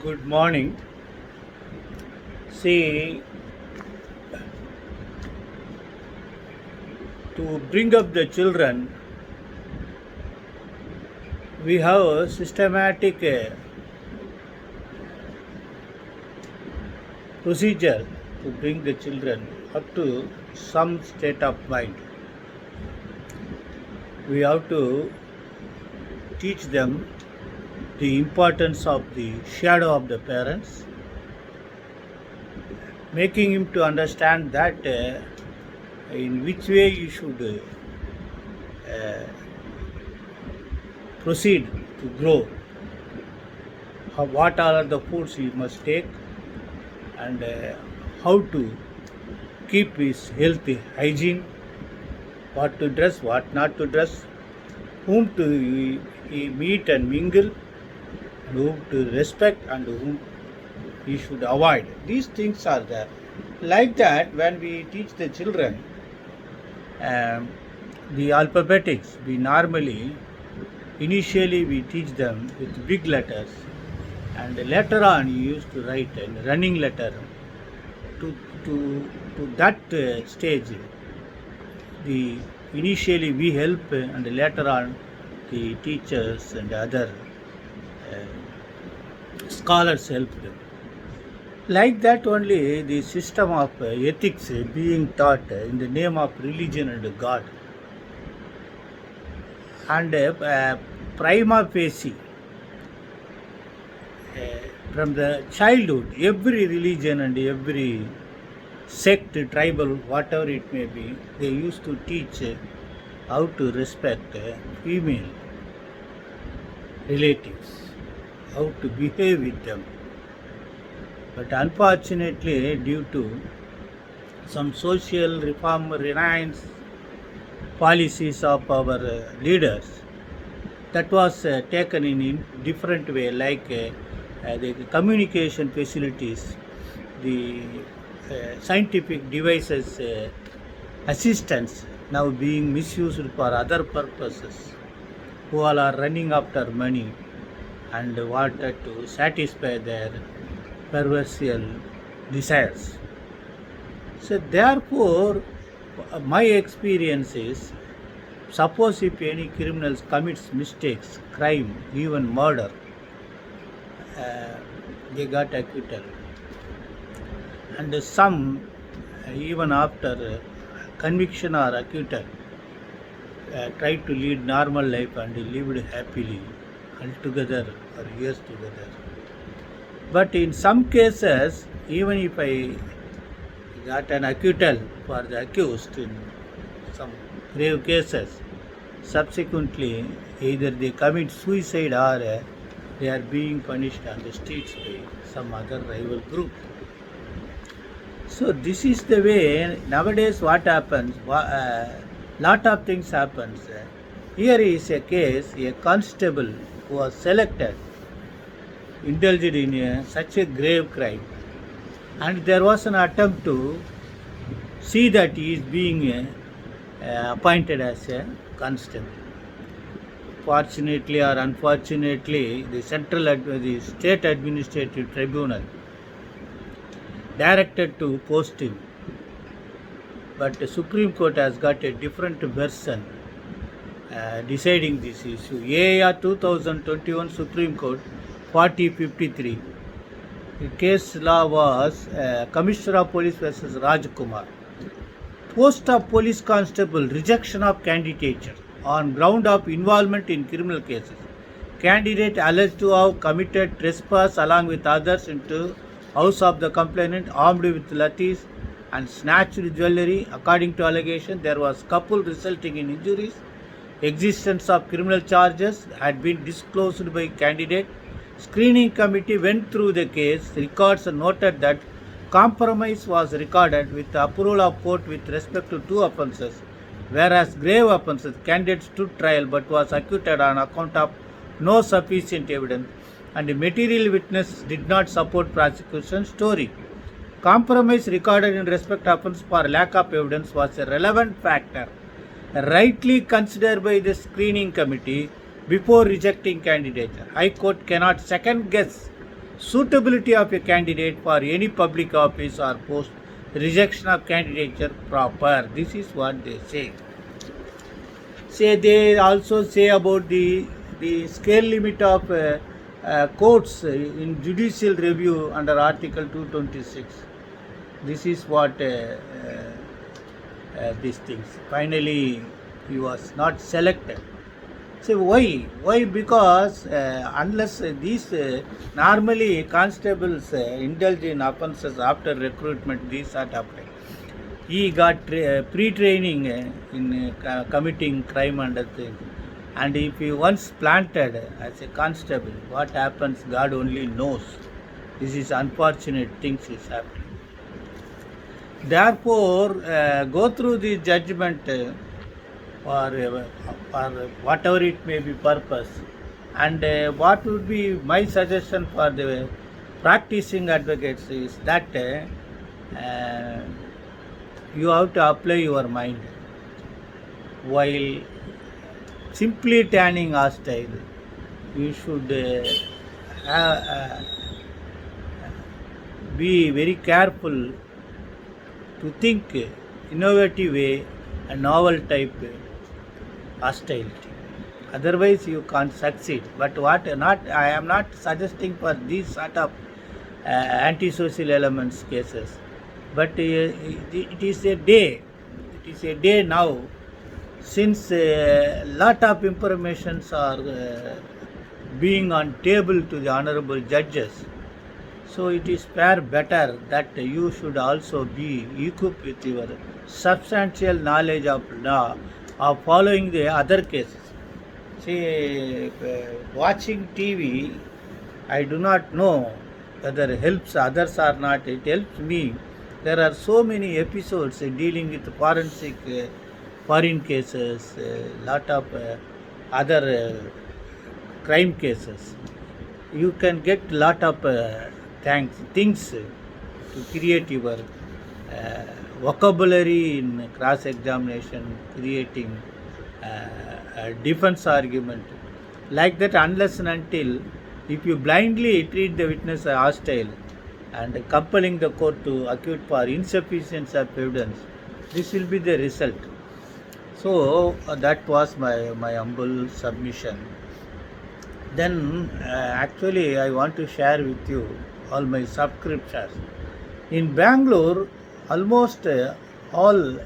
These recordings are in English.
Good morning. See, to bring up the children, we have a systematic procedure to bring the children up to some state of mind. We have to teach them the importance of the shadow of the parents, making him to understand that in which way you should proceed to grow, what are the foods he must take, and how to keep his healthy hygiene, what to dress, what not to dress, whom to meet and mingle, and whom to respect and whom he should avoid. These things are there. Like that, when we teach the children the alphabetics, we normally initially we teach them with big letters, and later on you used to write a running letter to that stage. The initially we help, and later on the teachers and other scholars help them. Like that only the system of ethics being taught in the name of religion and God. And prima facie, from the childhood, every religion and every sect, tribal, whatever it may be, they used to teach how to respect female relatives, how to behave with them. But unfortunately, due to some social reform reliance policies of our leaders, that was taken in different way, like the communication facilities, the scientific devices, assistance now being misused for other purposes, who all are running after money and wanted to satisfy their perversial desires. So therefore, my experience is, suppose if any criminals commits mistakes, crime, even murder, they got acquitted, and some even after conviction or acquittal tried to lead normal life and lived happily altogether for years together. But in some cases, even if I got an acquittal for the accused in some grave cases, subsequently either they commit suicide or they are being punished on the streets by some other rival group. So this is the way nowadays what happens. Lot of things happens. Here is a case, a constable who was selected, indulged in such a grave crime, and there was an attempt to see that he is being appointed as a constable. Fortunately or unfortunately, the state administrative tribunal directed to post him, but the Supreme Court has got a different version deciding this issue. AR 2021 Supreme Court 4053. The case law was Commissioner of Police versus Rajkumar. Post of police constable, rejection of candidature on ground of involvement in criminal cases. Candidate alleged to have committed trespass along with others into house of the complainant armed with lathis and snatched jewelry. According to allegation, there was couple resulting in injuries. Existence of criminal charges had been disclosed by candidate. Screening committee went through the case records and noted that compromise was recorded with the approval of court with respect to two offences, whereas grave offences candidate stood trial but was acquitted on account of no sufficient evidence and the material witness did not support prosecution story. Compromise recorded in respect of offence for lack of evidence was a relevant factor rightly considered by the screening committee before rejecting candidature. High Court cannot second guess suitability of a candidate for any public office or post, rejection of candidature proper. This is what they say. They also say about the scale limit of courts in judicial review under Article 226. This is what these things. Finally, he was not selected. So why? Why? Because unless these normally constables indulge in offences after recruitment, these sort of he got pre-training in committing crime and other things. And if he once planted as a constable, what happens, God only knows. This is unfortunate things is happening. Therefore, go through the judgment for whatever it may be purpose. And what would be my suggestion for the practicing advocates is that you have to apply your mind while simply turning hostile. You should be very careful to think innovative way and novel type hostility. Otherwise, you can't succeed. But I am not suggesting for these sort of antisocial elements cases. But it is a day. It is a day now, since a lot of informations are being on table to the honorable judges. So it is far better that you should also be equipped with your substantial knowledge of law of following the other cases. See, watching TV, I do not know whether it helps others or not. It helps me. There are so many episodes dealing with forensic foreign cases, lot of other crime cases. You can get lot of things to create your vocabulary in cross-examination, creating a defense argument. Like that, unless and until, if you blindly treat the witness as hostile and compelling the court to acquit for insufficiency of evidence, this will be the result. So that was my humble submission. Then actually I want to share with you all my subscriptions. In Bangalore, almost all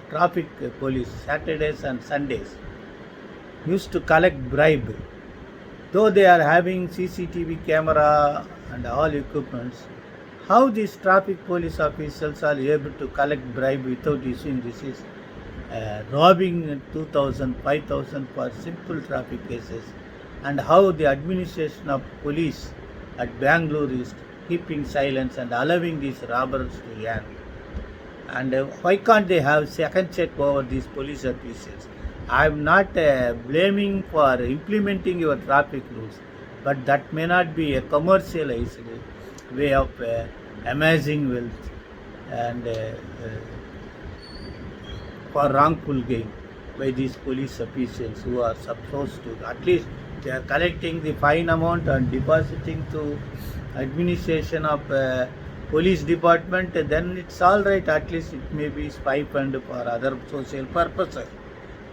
traffic police, Saturdays and Sundays, used to collect bribe. Though they are having CCTV camera and all equipments, how these traffic police officials are able to collect bribe without issuing receipts, robbing 2,000, 5,000 for simple traffic cases, and how the administration of police at Bangalore is keeping silence and allowing these robbers to earn. And why can't they have second check over these police officials? I am not blaming for implementing your traffic rules, but that may not be a commercialized way of amassing wealth and for wrongful gain by these police officials who are supposed to, at least they are collecting the fine amount and depositing to administration of police department, then it's all right, at least it may be spy fund for other social purposes.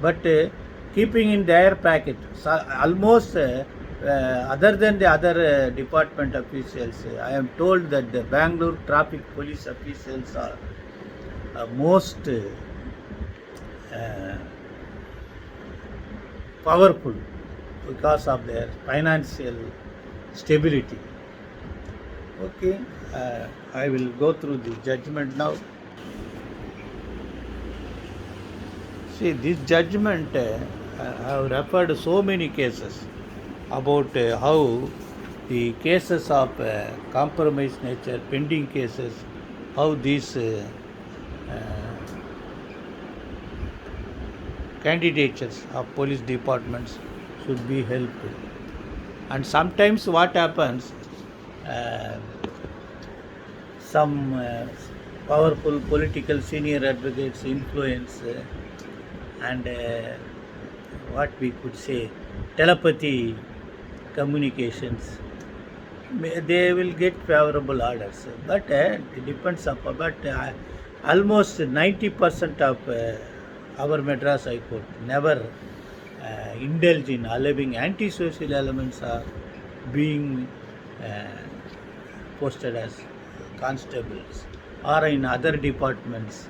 But keeping in their packet, so almost other than the other department officials, I am told that the Bangalore traffic police officials are most powerful because of their financial stability. Okay, I will go through the judgment now. See, this judgment, I have referred so many cases about how the cases of compromised nature, pending cases, how these candidatures of police departments should be helped. And sometimes what happens, some powerful political senior advocates influence and what we could say telepathy communications they will get favorable orders. But it depends upon. But almost 90% of our Madras High Court never indulge in allowing antisocial elements are being posted as constables or in other departments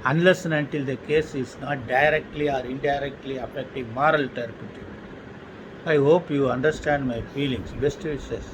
unless and until the case is not directly or indirectly affecting moral turpitude. I hope you understand my feelings. Best wishes.